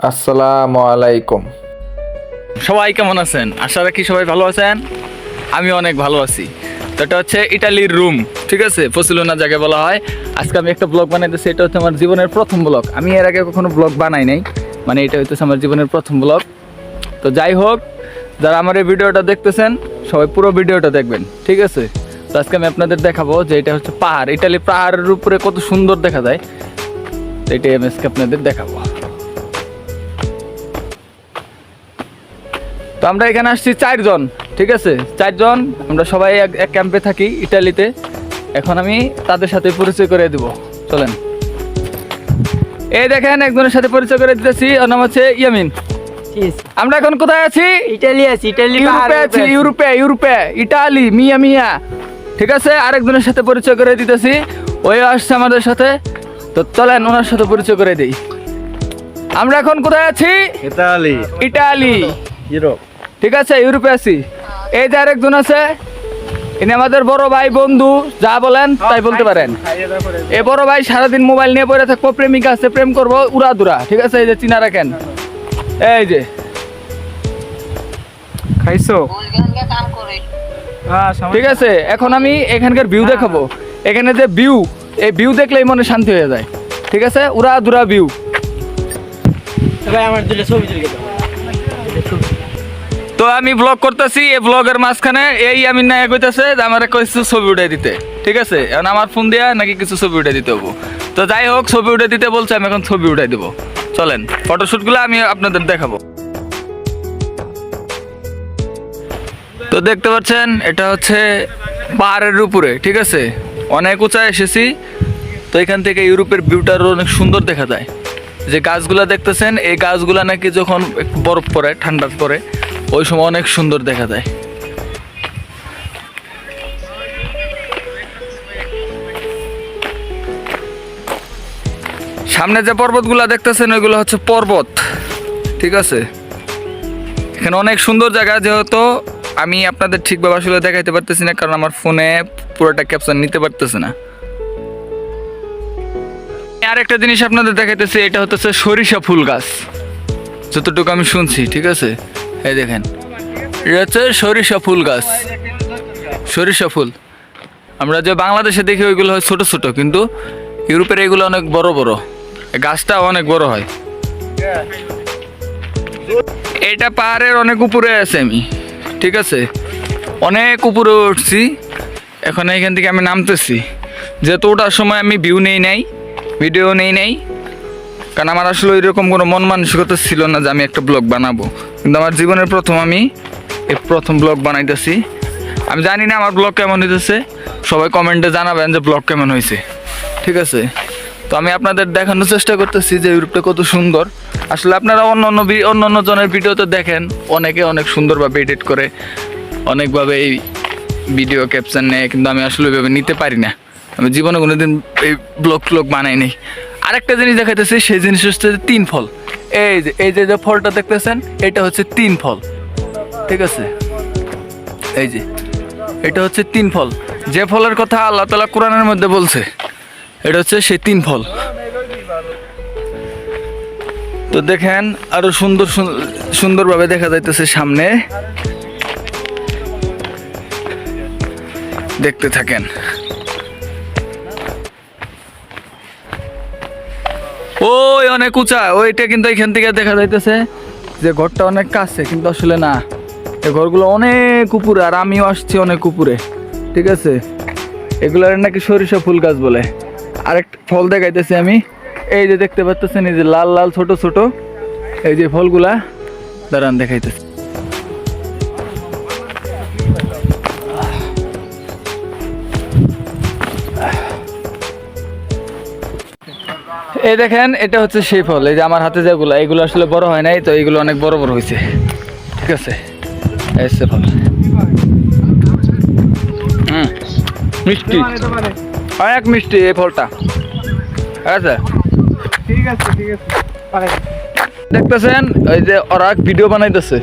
আসসালামু আলাইকুম। সবাই কেমন আছেন? আশা রাখি সবাই ভালো আছেন। আমি অনেক ভালো আছি। তো এটা হচ্ছে ইটালির রুম, ঠিক আছে, ফসিলোনা জায়গায় বলা হয়। আজকে আমি একটা ব্লগ বানাইতেছি। এটা হচ্ছে আমার জীবনের প্রথম ব্লগ। আমি এর আগে কখনো ব্লগ বানাই নাই, মানে এটা হচ্ছে আমার জীবনের প্রথম ব্লগ। তো যাই হোক, যারা আমার এই ভিডিওটা দেখতেছেন সবাই পুরো ভিডিওটা দেখবেন, ঠিক আছে। তো আজকে আমি আপনাদের দেখাবো যে এটা হচ্ছে পাহাড়, ইটালি পাহাড়ের উপরে কত সুন্দর দেখা যায়। তো এটাই আমি আজকে আপনাদের দেখাবো। তো আমরা এখানে আসছি 4 জন, ঠিক আছে, 4 জন। আমরা সবাই এক ক্যাম্পে থাকি ইটালিতে। এখন আমি তাদের সাথে পরিচয় করে দিব, চলেন। এই দেখেন একজনের সাথে পরিচয় করে দিতেছি, ওর নাম হচ্ছে ইয়ামিন। আমরা এখন কোথায় আছি? ইটালি আছি, ইটালি ইউরোপে আছি, ইউরোপে ইটালি, মিয়া, ঠিক আছে। আরেকজনের সাথে পরিচয় করে দিতেছি, ওই আসছে আমাদের সাথে। তো চলেন ওনার সাথে পরিচয় করে দিই। আমরা এখন কোথায় আছি? Italy, Europe. ঠিক আছে, ইউরোপে আছি। এই যে আরেকজন আছে, ইনি আমাদের বড় ভাই, বন্ধু, যা বলেন তাই বলতে পারেন। এই বড় ভাই সারাদিন মোবাইল নিয়ে পড়ে থাকবো, প্রেমিকা আছে, প্রেম করবো উড়াদুরা, ঠিক আছে। এই যে চিনা রাখেন, এই যে খাইছো? ঠিক আছে। এখন আমি এখানকার ভিউ দেখাবো। এখানে যে ভিউ, এই ভিউ দেখলেই মনে শান্তি হয়ে যায়, ঠিক আছে। উড়াদুরা ভিউ। ভাই আমার দিলে ছবি তুলে দাও। তো আমি ব্লগ করতেছি, এই ব্লগের মাঝখানে এই আমি না কইতেছে যে আমার কিছু ছবি উঠে দিতে, ঠিক আছে। এখন আমার ফোন দিয়া নাকি কিছু ছবি উঠে দিতে হবো। তো যাই হোক, ছবি উঠে দিতে বলছে, আমি এখন ছবি উঠাই দেবো। চলেন ফটোশ্যুটগুলো আমি আপনাদের দেখাবো। তো দেখতে পাচ্ছেন এটা হচ্ছে পাহাড়ের উপরে, ঠিক আছে, অনেক উঁচায় এসেছি। তো এখান থেকে ইউরোপের ভিউটার অনেক সুন্দর দেখা যায়। যে গাছগুলা দেখতেছেন, এই গাছগুলা নাকি যখন একটু বরফ পড়ে, ঠান্ডার পরে, ওই সময় অনেক সুন্দর দেখা যায়। সামনে যে পর্বতগুলা দেখতেছেন ওইগুলো হচ্ছে পর্বত, ঠিক আছে। এখানে অনেক সুন্দর জায়গা, যেহেতু আমি আপনাদের ঠিকভাবে আসলে দেখাইতে পারতেছি না, কারণ আমার ফোনে পুরোটা ক্যাপচার নিতে পারতেছে না। আর একটা জিনিস আপনাদের দেখাইতেছি, এটা হচ্ছে সরিষা ফুল গাছ, যতটুকু আমি শুনছি, ঠিক আছে। এই দেখেন, এটা হচ্ছে সরিষা ফুল গাছ। সরিষা ফুল আমরা যে বাংলাদেশে দেখি ওইগুলো হয় ছোট ছোট, কিন্তু ইউরোপের এগুলো অনেক বড় বড়। গাছটা অনেক বড় হয়। এটা পাহাড়ের অনেক উপরে আছে আমি, ঠিক আছে, অনেক উপরে উঠছি। এখন এখান থেকে আমি নামতেছি, যেহেতু ওঠার সময় আমি ভিউ নেই নাই, ভিডিও নেই নাই, কারণ আমার আসলে ওইরকম কোনো মন মানসিকতা ছিল না যে আমি একটা ব্লগ বানাবো। কিন্তু আমার জীবনের প্রথম আমি এই প্রথম ব্লগ বানাইতেছি। আমি জানি না আমার ব্লগ কেমন হইতেছে, সবাই কমেন্টে জানাবেন যে ব্লগ কেমন হয়েছে, ঠিক আছে। তো আমি আপনাদের দেখানোর চেষ্টা করতেছি যে ইউরোপটা কত সুন্দর। আসলে আপনারা অন্য জনের ভিডিওতে দেখেন, অনেকে অনেক সুন্দরভাবে এডিট করে, অনেকভাবে এই ভিডিও ক্যাপশন নেয়, কিন্তু আমি আসলে ওইভাবে নিতে পারি না। আমি জীবনে কোনোদিন এই ব্লগ বানাই নাই। আরেকটা জিনিস দেখাইতেছি, সেই জিনিস হচ্ছে 3 ফল। এই যে ফলটা দেখতেছেন, এটা হচ্ছে 3 ফল, ঠিক আছে। এই যে এটা হচ্ছে 3 ফল, যে ফলের কথা আল্লাহ তাআলা কোরআনের মধ্যে বলছে, এটা হচ্ছে সেই 3 ফল। তো দেখেন আরো সুন্দরভাবে দেখা যাইতেছে সামনে, দেখতে থাকেন। ওই অনেক উঁচা, ওইটা কিন্তু এখান থেকে দেখা যাইতেছে যে ঘরটা অনেক কাছে, কিন্তু আসলে না, এই ঘরগুলো অনেক উপরে, আর আমিও আসছি অনেক উপরে, ঠিক আছে। এগুলো নাকি সরিষা ফুল গাছ বলে। আরেকটা ফল দেখাইতেছি আমি, এই যে দেখতে পাচ্ছেন, এই যে লাল লাল ছোট ছোট এই যে ফলগুলা, দাঁড়ান দেখাইতেছি। এই দেখেন, এটা হচ্ছে সেই ফল। এই যে আমার হাতে যেগুলো, এগুলো আসলে বড় হয় নাই, তো এইগুলো অনেক বড় বড় হয়েছে, ঠিক আছে। এসে ফল মিষ্টি, অনেক মিষ্টি এই ফলটা, আচ্ছা, ঠিক আছে, ঠিক আছে। দেখতেছেন ওই যে ওরা ভিডিও বানাইতেছে,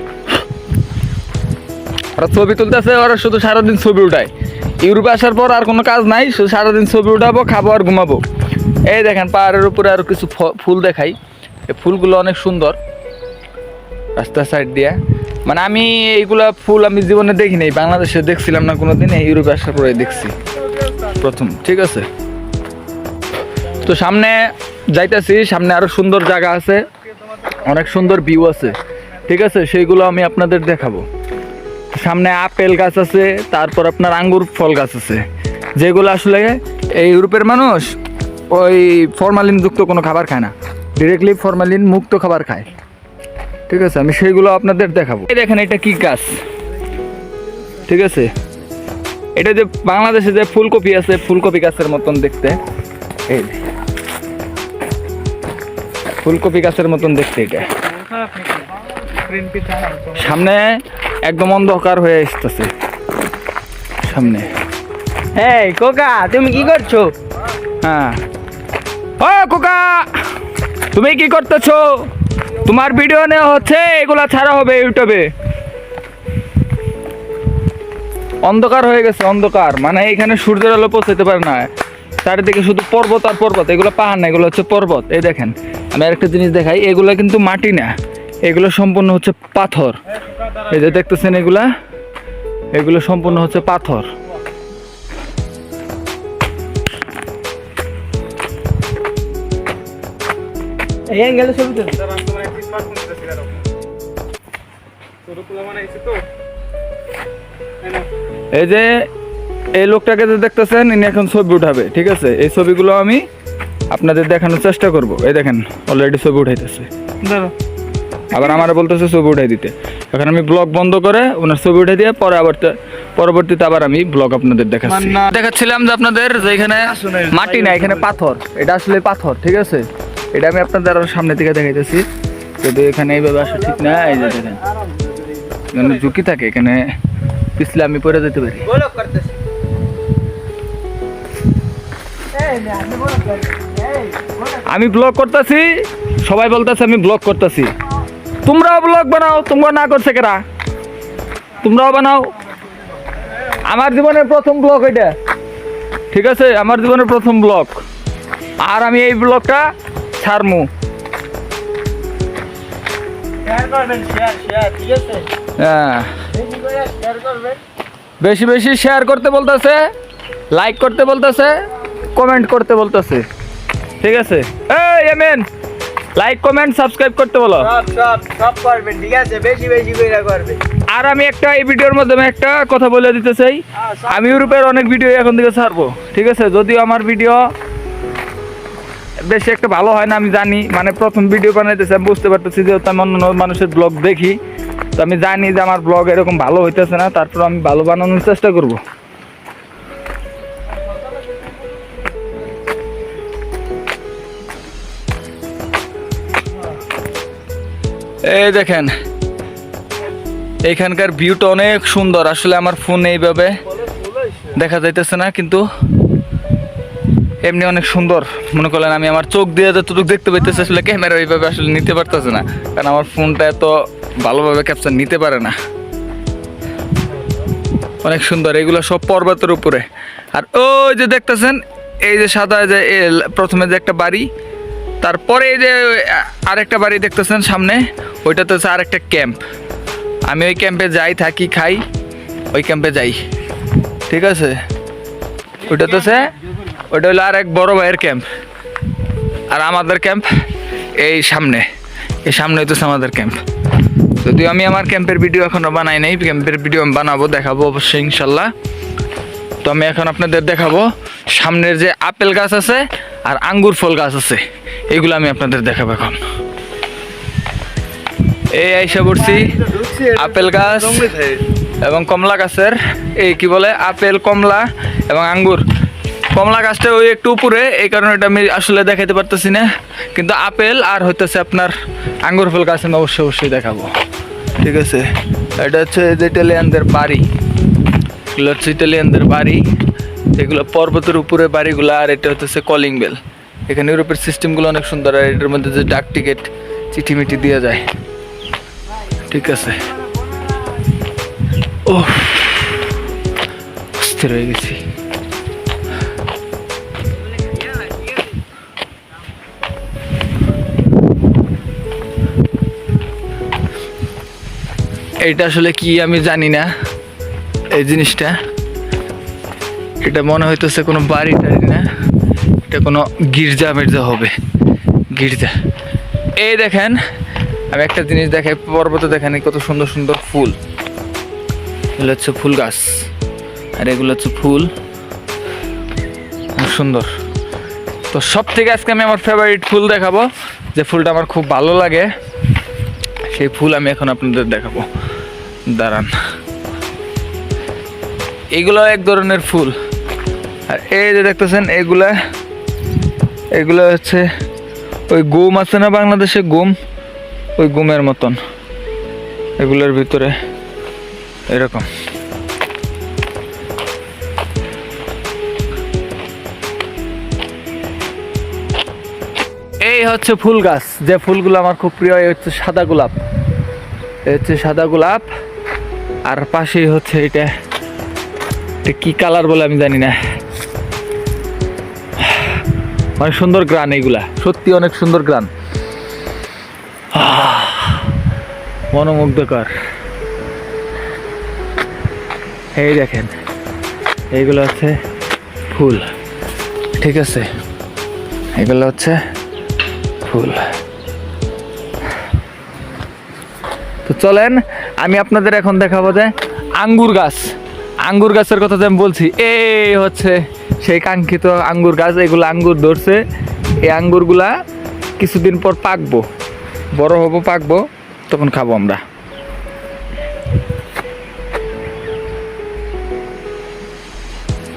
ওরা ছবি তুলতেছে, ওরা শুধু সারাদিন ছবি উঠায়। ইউরোপে আসার পর আর কোনো কাজ নাই, শুধু সারাদিন ছবি উঠাবো, খাবো আর ঘুমাবো। এই দেখেন পাহাড়ের উপরে আরো কিছু ফুল দেখাই, এই ফুলগুলো অনেক সুন্দর রাস্তার সাইড দিয়ে। মানে আমি এইগুলা ফুল আমি জীবনে দেখি নাই, বাংলাদেশে দেখছিলাম না কোনোদিন, ইউরোপে আসার পরে দেখছি প্রথম। ঠিক আছে, তো সামনে যাইতেছি, সামনে আরো সুন্দর জায়গা আছে, অনেক সুন্দর ভিউ আছে। ঠিক আছে, সেইগুলো আমি আপনাদের দেখাবো। সামনে আপেল গাছ আছে, তারপর আপনার আঙ্গুর ফল গাছ আছে, যেগুলো আসলে এই ইউরোপের মানুষ ওই ফরমালিন যুক্ত কোনো খাবার খায় না, ডিরেক্টলি ফরমালিন মুক্ত খাবার খায়। ঠিক আছে, আমি সেইগুলো আপনাদের দেখাবো। এই দেখেন এটা কি গাছ, ঠিক আছে, এটা যে বাংলাদেশে যে ফুলকপি আছে, ফুলকপি গাছের মতন দেখতে, এই ফুলকপি গাছের মতন দেখতে। এটা সামনে একদম অন্ধকার হয়ে আসতেছে সামনে। এই কোকা, তুমি কি করছো? হ্যাঁ, ও কোকা, তুমি কি করতেছো? তোমার ভিডিও নেওয়া হচ্ছে, এগুলা ছাড়া হবে ইউটিউবে। অন্ধকার হয়ে গেছে, অন্ধকার মানে এখানে সূর্যের আলো পৌঁছাতে পারে না, চারিদিকে শুধু পর্বত আর পর্বত। এগুলো পাহাড় না, এগুলো হচ্ছে পর্বত। এই দেখেন, আমি আরেকটা জিনিস দেখাই, এগুলো কিন্তু মাটি না, এগুলো সম্পূর্ণ হচ্ছে পাথর। এই যে দেখতেছেন, এগুলো সম্পূর্ণ হচ্ছে পাথর। এই অ্যাঙ্গেলে ছবি তুলি। এই যে এই লোকটাকে যে দেখতেছেন, ইনি এখন ছবি উঠাবে। ঠিক আছে, এই ছবিগুলো আমি আপনাদের দেখানোর চেষ্টা করব। এই দেখেন, অলরেডি ছবি উঠাইতেছে, আবার আমারে বলতেছে ছবি উঠাই দিতে। এখন আমি ব্লগ বন্ধ করে ওনার ছবি উঠাই দিয়ে পরে আবার পরবর্তীতে আবার আমি ব্লগ আপনাদের দেখাচ্ছিলাম যে আপনাদের যে এখানে মাটি না, এখানে পাথর। এটা আসলে পাথর। ঠিক আছে, এটা আমি আপনাদের আরো সামনে থেকে দেখাইতেছি। যদি এখানে এইভাবে আসা ঠিক না, এই যে দেখেন এখানে ঝুঁকি থাকে, এখানে পিছলে আমি পড়ে যেতে পারি। আমি ব্লগ করতেছি, সবাই বলতেছে আমি ব্লগ করতেছি। তোমরাও ব্লগ বানাও, তোমরা না করছে কেরা, তোমরাও বানাও। আমার জীবনের প্রথম ব্লগ এটা। ঠিক আছে, আমার জীবনের প্রথম ব্লগ, আর আমি এই ব্লগটা ছাড়মু। হ্যাঁ, বেশি বেশি শেয়ার করতে বলতেছে, লাইক করতে বলতেছে, কমেন্ট করতে বলতেছে। ঠিক আছে, এই আমেন, লাইক কমেন্ট সাবস্ক্রাইব করতে বলো। সব করবেন, ঠিক আছে, বেশি বেশি করে করবেন। আর আমি একটা এই ভিডিওর মাধ্যমে একটা কথা বলে দিতে চাই, আমি ইউরোপের অনেক ভিডিও এখন থেকে ছাড়বো। ঠিক আছে, যদিও আমার ভিডিও বেশি একটা ভালো হয় না, আমি জানি, মানে প্রথম ভিডিও বানাইতেছি, আমি বুঝতে পারতেছি, যেহেতু আমি অন্য মানুষের ব্লগ দেখি, তো আমি জানি যে আমার ব্লগ এরকম ভালো হইতেছে না, তারপর আমি ভালো বানানোর চেষ্টা করব। এই দেখেন, এইখানকার ভিউটা অনেক সুন্দর। আসলে আমার ফোন এইভাবে দেখা যাইতেছে না, কিন্তু এমনি অনেক সুন্দর। মনে করলেন আমি আমার চোখ দিয়ে যতটুকু দেখতে পাইতেছি, আসলে ক্যামেরা এইভাবে আসলে নিতে পারতেছে না, কারণ আমার ফোনটা এত ভালোভাবে ক্যাপচার নিতে পারে না। অনেক সুন্দর, এগুলো সব পর্বতের উপরে। আর ওই যে দেখতেছেন, এই যে সাদা, যে প্রথমে যে একটা বাড়ি, তারপরে এই যে আরেকটা বাড়ি দেখতেছেন সামনে, ওইটাতে হচ্ছে আরেকটা ক্যাম্প। আমি ওই ক্যাম্পে যাই, থাকি, খাই, ওই ক্যাম্পে যাই। ঠিক আছে, ওইটাতে ওইটা হলো আর এক বড় ভাইয়ের ক্যাম্প, আর আমাদের ক্যাম্প এই সামনে হইতেছে আমাদের ক্যাম্প। যদিও আমি আমার ক্যাম্পের ভিডিও এখনো বানাই নাই, ক্যাম্পের ভিডিও আমি বানাবো, দেখাবো অবশ্যই ইনশাল্লাহ। তো আমি এখন আপনাদের দেখাবো সামনের যে আপেল গাছ আছে আর আঙ্গুর ফল গাছ আছে, এগুলো আমি আপনাদের দেখাবো এখন। এই আইসা পড়ছি আপেল গাছ এবং কমলা গাছের, এই কি বলে, আপেল, কমলা এবং আঙ্গুর। কমলা গাছটা ওই একটু উপরে, এই কারণে এটা আমি আসলে দেখাতে পারতেছি না, কিন্তু আপেল আর হইতেছে আপনার আঙ্গুর ফল গাছ আমি অবশ্যই দেখাবো। ঠিক আছে, এটা হচ্ছে ইটালিয়ানদের বাড়ি, এগুলো হচ্ছে ইটালিয়ানদের বাড়ি, এগুলো পর্বতের উপরে বাড়িগুলো। আর এটা হচ্ছে কলিং বেল। এখানে ইউরোপের সিস্টেমগুলো অনেক সুন্দর, আর এটার মধ্যে যে ডাক টিকিট, চিঠি মিঠি দেওয়া যায়। ঠিক আছে, ও অস্থির হয়ে গেছি। এইটা আসলে কি আমি জানি না, এই জিনিসটা এটা মনে হইতেছে কোনো বাড়ি টাড়ি না, এটা কোনো গির্জা মির্জা হবে, গির্জা। এই দেখেন আমি একটা জিনিস দেখাই, পর্বতে দেখেন কত সুন্দর সুন্দর ফুল, এগুলো হচ্ছে ফুল গাছ, আর এগুলো হচ্ছে ফুল, সুন্দর। তো সব থেকে আজকে আমি আমার ফেভারিট ফুল দেখাবো, যে ফুলটা আমার খুব ভালো লাগে, সেই ফুল আমি এখন আপনাদের দেখাবো। দাঁড়ান, এগুলো এক ধরনের ফুল, আর এই যে দেখতেছেন এগুলো হচ্ছে ওই গম আছে না বাংলাদেশে, গম, ওই গমের মতন, এগুলোর ভিতরে এরকম। এই হচ্ছে ফুল গাছ, যে ফুলগুলো আমার খুব প্রিয়, এই হচ্ছে সাদা গোলাপ, এই হচ্ছে সাদা গোলাপ, আর পাশেই হচ্ছে এটা কি কালার বলে আমি জানি না, অনেক সুন্দর গ্রান, এইগুলা সত্যি অনেক সুন্দর গ্রান, মনোমুগ্ধকর। এই দেখেন এইগুলো হচ্ছে ফুল, ঠিক আছে, এগুলো হচ্ছে ফুল। তো চলেন আমি আপনাদের এখন দেখাবো যে আঙ্গুর গাছ, আঙ্গুর গাছের কথা যে আমি বলছি, এই হচ্ছে সেই কাঙ্ক্ষিত আঙ্গুর গাছ। এগুলো আঙ্গুর ধরছে, এই আঙ্গুরগুলা কিছুদিন পর পাকবো, বড় হবো, পাকবো, তখন খাবো আমরা।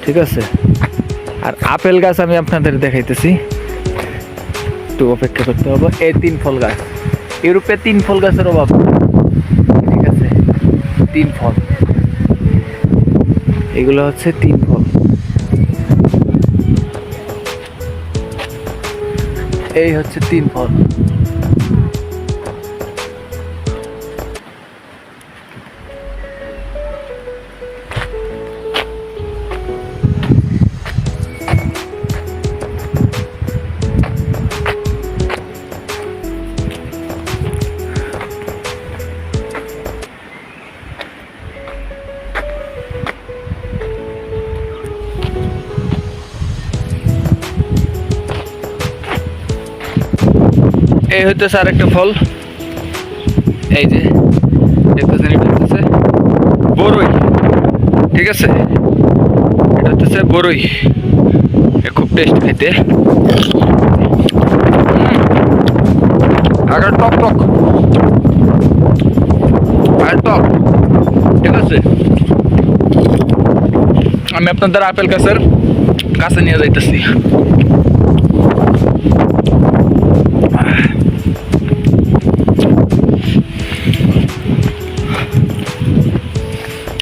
ঠিক আছে, আর আপেল গাছ আমি আপনাদের দেখাইতেছি, একটু অপেক্ষা করতে হবে। এই 3 ফল গাছ, ইউরোপে 3 ফল গাছের অভাব, ঠিক আছে, 3 ফল, এগুলো হচ্ছে 3 ফল। এই হচ্ছে 3 ফল। এই হইতেছে আর একটা ফল, এই যে দেখতেছেন, এটা হচ্ছে বরই, ঠিক আছে, এটা হচ্ছে বরই, খুব টেস্ট খাইতে, আর টক টক, আর টক, ঠিক আছে। আমি আপনাদের আপেল গাছের কাছে নিয়ে যাইতেছি।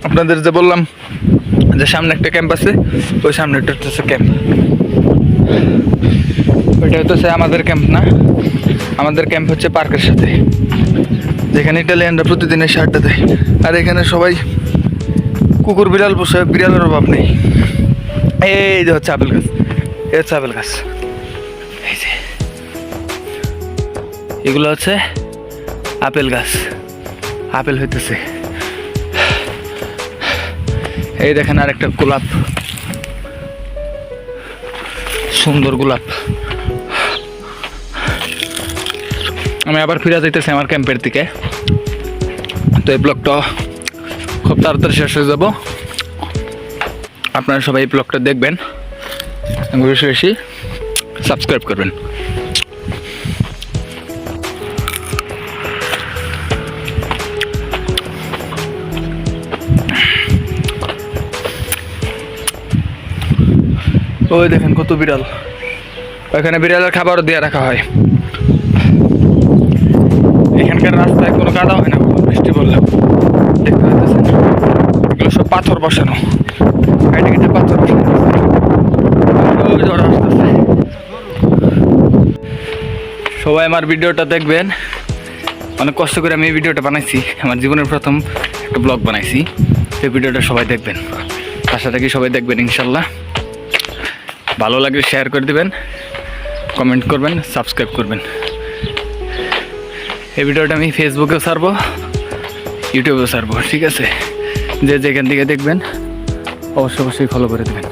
আপনাদের যে বললাম যে সামনে একটা ক্যাম্প আছে, ওই সামনেটা হচ্ছে ক্যাম্প, ওইটা হচ্ছে আমাদের ক্যাম্প না, আমাদের ক্যাম্প হচ্ছে পার্কের সাথে, যেখানে ইটালিয়ানরা প্রতিদিন এসে আড্ডা দেয়, আর এখানে সবাই কুকুর বিড়াল পোষে, বিড়ালের অভাব নেই। এই যে হচ্ছে আপেল গাছ, এই হচ্ছে আপেল গাছ, এই যে এগুলো হচ্ছে আপেল গাছ, আপেল হইতেছে। এই দেখেন আর একটা গোলাপ, সুন্দর গোলাপ। আমি আবার ফিরে যাইতেছি আমার ক্যাম্পের দিকে। তো এই ব্লগটা খুব তাড়াতাড়ি শেষ হয়ে যাব, আপনারা সবাই এই ব্লগটা দেখবেন, বেশি বেশি সাবস্ক্রাইব করবেন। ওই দেখেন কত বিড়াল, ওইখানে বিড়ালের খাবারও দিয়ে রাখা হয়। এখানকার রাস্তায় কোনো কাদা হয় না, বৃষ্টি পড়লে, দেখতে পাচ্ছেন এগুলো সব পাথর বসানো, কেটে পাথর বসানো। সবাই আমার ভিডিওটা দেখবেন, অনেক কষ্ট করে আমি এই ভিডিওটা বানাইছি, আমার জীবনের প্রথম একটা ব্লগ বানাইছি, সেই ভিডিওটা সবাই দেখবেন, আশা রাখি সবাই দেখবেন ইনশাল্লাহ। ভালো লাগলে শেয়ার করে দেবেন, কমেন্ট করবেন, সাবস্ক্রাইব করবেন। এই ভিডিওটা আমি ফেসবুকেও ছাড়বো, ইউটিউবে ছাড়বো, ঠিক আছে? যে যেখান থেকে দেখবেন অবশ্যই ফলো করে দেবেন।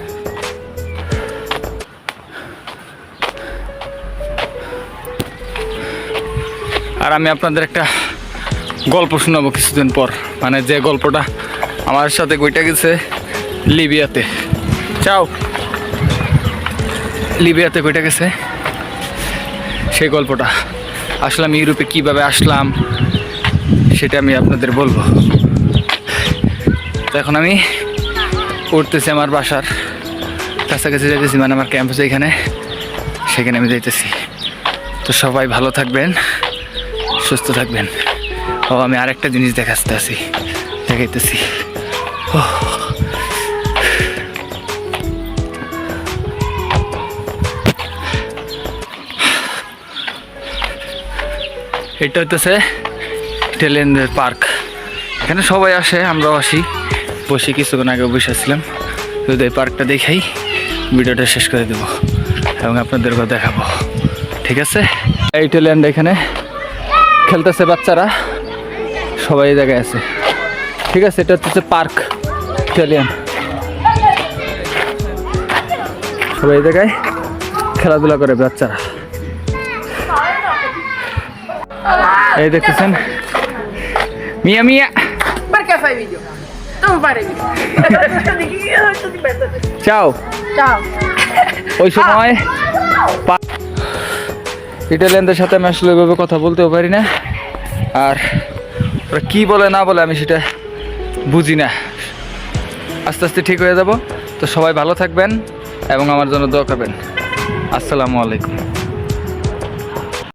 আর আমি আপনাদের একটা গল্প শোনাবো কিছুদিন পর, মানে যে গল্পটা আমার সাথে কইটা গেছে লিবিয়াতে। চাও লিবিয়াতে কইটা গেছে সেই গল্পটা। আসলে আমি ইউরোপে কীভাবে আসলাম সেটা আমি আপনাদের বলবো। তো এখন আমি উঠতেছি আমার বাসার কাছাকাছি যাইতেছি, মানে আমার ক্যাম্পাস এখানে, সেখানে আমি যাইতেছি। তো সবাই ভালো থাকবেন, সুস্থ থাকবেন। ও আমি আরেকটা জিনিস দেখাইতেছি। এটা হইতেছে টেলেন্ডের পার্ক। এখানে সবাই আসে, আমরাও আসি, বসে কিছুক্ষণ আগে বসে আসছিলাম। যদি এই পার্কটা দেখাই ভিডিওটা শেষ করে দেবো এবং আপনাদেরকেও দেখাবো, ঠিক আছে? এই টেলেন্ড এখানে খেলতেছে বাচ্চারা, সবাই এই জায়গায় আছে, ঠিক আছে? এটা হচ্ছে পার্ক ইটালিয়ান, সবাই এই জায়গায় খেলাধুলা করে বাচ্চারা। এই দেখতেছেন মিয়া Perché fai video? Non fare video. চাও Ciao. ওই সময় ইটালিয়ানদের সাথে আমি আসলে ওইভাবে কথা বলতেও পারি না, আর ওরা কী বলে না বলে আমি সেটা বুঝি না। আস্তে আস্তে ঠিক হয়ে যাব। তো সবাই ভালো থাকবেন এবং আমার জন্য দোয়া করবেন। আসসালামু আলাইকুম।